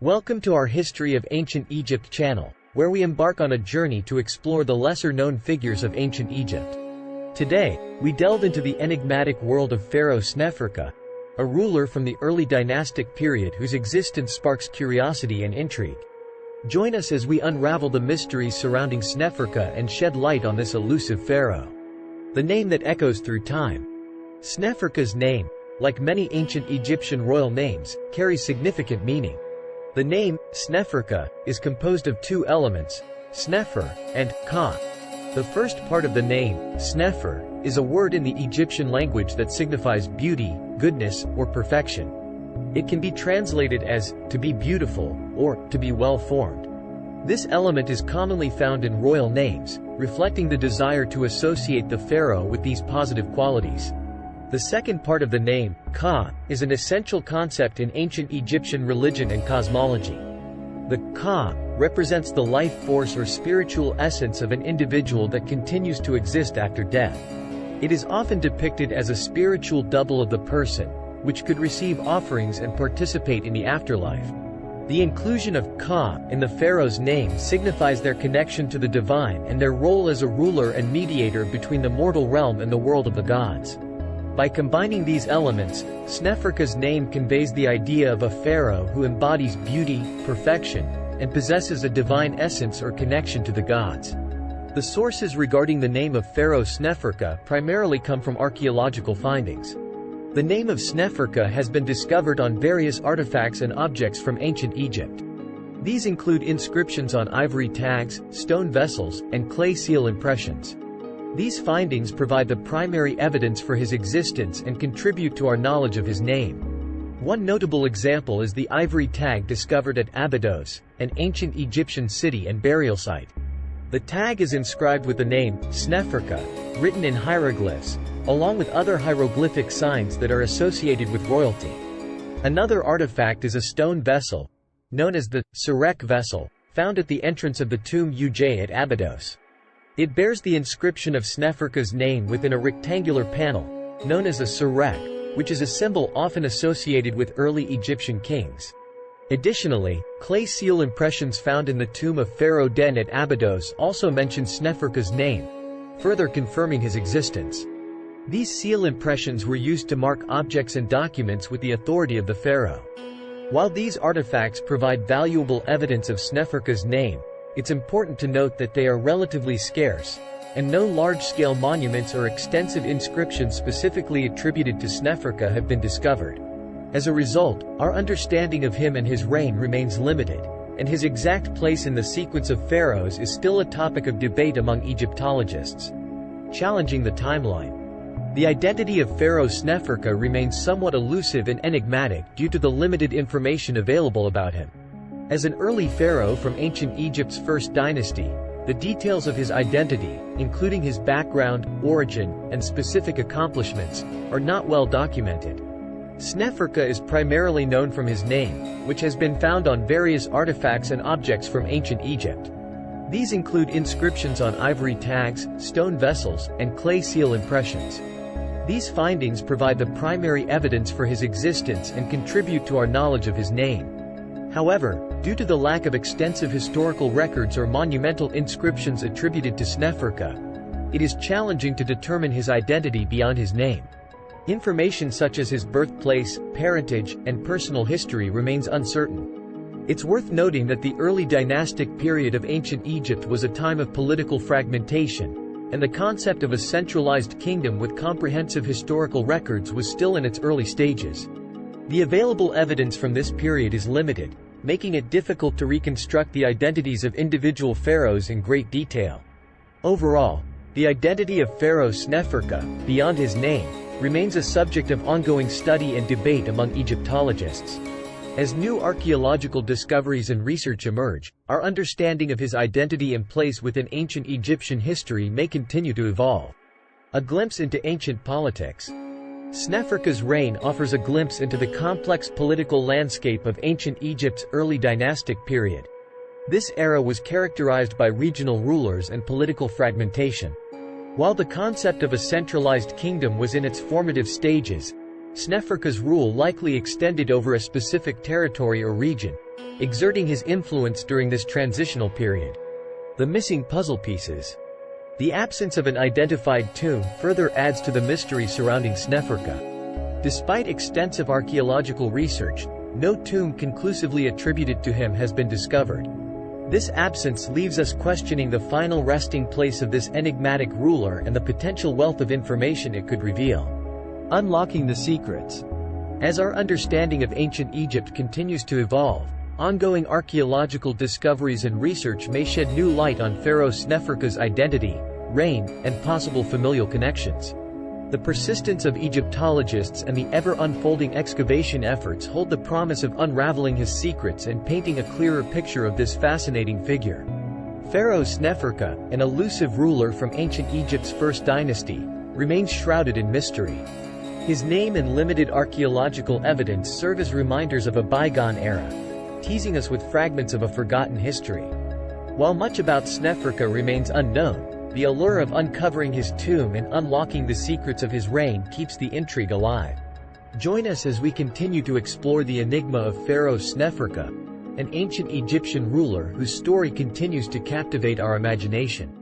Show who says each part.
Speaker 1: Welcome to our History of Ancient Egypt channel, where we embark on a journey to explore the lesser-known figures of ancient Egypt. Today, we delve into the enigmatic world of Pharaoh Sneferka, a ruler from the early dynastic period whose existence sparks curiosity and intrigue. Join us as we unravel the mysteries surrounding Sneferka and shed light on this elusive pharaoh. The name that echoes through time. Sneferka's name, like many ancient Egyptian royal names, carries significant meaning. The name, Sneferka, is composed of two elements, Snefer and Ka. The first part of the name, Snefer, is a word in the Egyptian language that signifies beauty, goodness, or perfection. It can be translated as, to be beautiful, or, to be well-formed. This element is commonly found in royal names, reflecting the desire to associate the pharaoh with these positive qualities. The second part of the name, Ka, is an essential concept in ancient Egyptian religion and cosmology. The Ka represents the life force or spiritual essence of an individual that continues to exist after death. It is often depicted as a spiritual double of the person, which could receive offerings and participate in the afterlife. The inclusion of Ka in the pharaoh's name signifies their connection to the divine and their role as a ruler and mediator between the mortal realm and the world of the gods. By combining these elements, Sneferka's name conveys the idea of a pharaoh who embodies beauty, perfection, and possesses a divine essence or connection to the gods. The sources regarding the name of Pharaoh Sneferka primarily come from archaeological findings. The name of Sneferka has been discovered on various artifacts and objects from ancient Egypt. These include inscriptions on ivory tags, stone vessels, and clay seal impressions. These findings provide the primary evidence for his existence and contribute to our knowledge of his name. One notable example is the ivory tag discovered at Abydos, an ancient Egyptian city and burial site. The tag is inscribed with the name, Sneferka, written in hieroglyphs, along with other hieroglyphic signs that are associated with royalty. Another artifact is a stone vessel, known as the Sarek vessel, found at the entrance of the tomb Uj at Abydos. It bears the inscription of Sneferka's name within a rectangular panel, known as a sarek, which is a symbol often associated with early Egyptian kings. Additionally, clay seal impressions found in the tomb of Pharaoh Den at Abydos also mention Sneferka's name, further confirming his existence. These seal impressions were used to mark objects and documents with the authority of the pharaoh. While these artifacts provide valuable evidence of Sneferka's name, it's important to note that they are relatively scarce, and no large-scale monuments or extensive inscriptions specifically attributed to Sneferka have been discovered. As a result, our understanding of him and his reign remains limited, and his exact place in the sequence of pharaohs is still a topic of debate among Egyptologists. Challenging the timeline. The identity of Pharaoh Sneferka remains somewhat elusive and enigmatic due to the limited information available about him. As an early pharaoh from ancient Egypt's First Dynasty, the details of his identity, including his background, origin, and specific accomplishments, are not well documented. Sneferka is primarily known from his name, which has been found on various artifacts and objects from ancient Egypt. These include inscriptions on ivory tags, stone vessels, and clay seal impressions. These findings provide the primary evidence for his existence and contribute to our knowledge of his name. However, due to the lack of extensive historical records or monumental inscriptions attributed to Sneferka, it is challenging to determine his identity beyond his name. Information such as his birthplace, parentage, and personal history remains uncertain. It's worth noting that the early dynastic period of ancient Egypt was a time of political fragmentation, and the concept of a centralized kingdom with comprehensive historical records was still in its early stages. The available evidence from this period is limited, making it difficult to reconstruct the identities of individual pharaohs in great detail. Overall, the identity of Pharaoh Sneferka, beyond his name, remains a subject of ongoing study and debate among Egyptologists. As new archaeological discoveries and research emerge, our understanding of his identity and place within ancient Egyptian history may continue to evolve. A glimpse into ancient politics. Sneferka's reign offers a glimpse into the complex political landscape of ancient Egypt's early dynastic period. This era was characterized by regional rulers and political fragmentation. While the concept of a centralized kingdom was in its formative stages, Sneferka's rule likely extended over a specific territory or region, exerting his influence during this transitional period. The missing puzzle pieces. The absence of an identified tomb further adds to the mystery surrounding Sneferka. Despite extensive archaeological research, no tomb conclusively attributed to him has been discovered. This absence leaves us questioning the final resting place of this enigmatic ruler and the potential wealth of information it could reveal. Unlocking the secrets. As our understanding of ancient Egypt continues to evolve, ongoing archaeological discoveries and research may shed new light on Pharaoh Sneferka's identity, reign, and possible familial connections. The persistence of Egyptologists and the ever-unfolding excavation efforts hold the promise of unraveling his secrets and painting a clearer picture of this fascinating figure. Pharaoh Sneferka, an elusive ruler from ancient Egypt's First Dynasty, remains shrouded in mystery. His name and limited archaeological evidence serve as reminders of a bygone era, teasing us with fragments of a forgotten history. While much about Sneferka remains unknown, the allure of uncovering his tomb and unlocking the secrets of his reign keeps the intrigue alive. Join us as we continue to explore the enigma of Pharaoh Sneferka, an ancient Egyptian ruler whose story continues to captivate our imagination.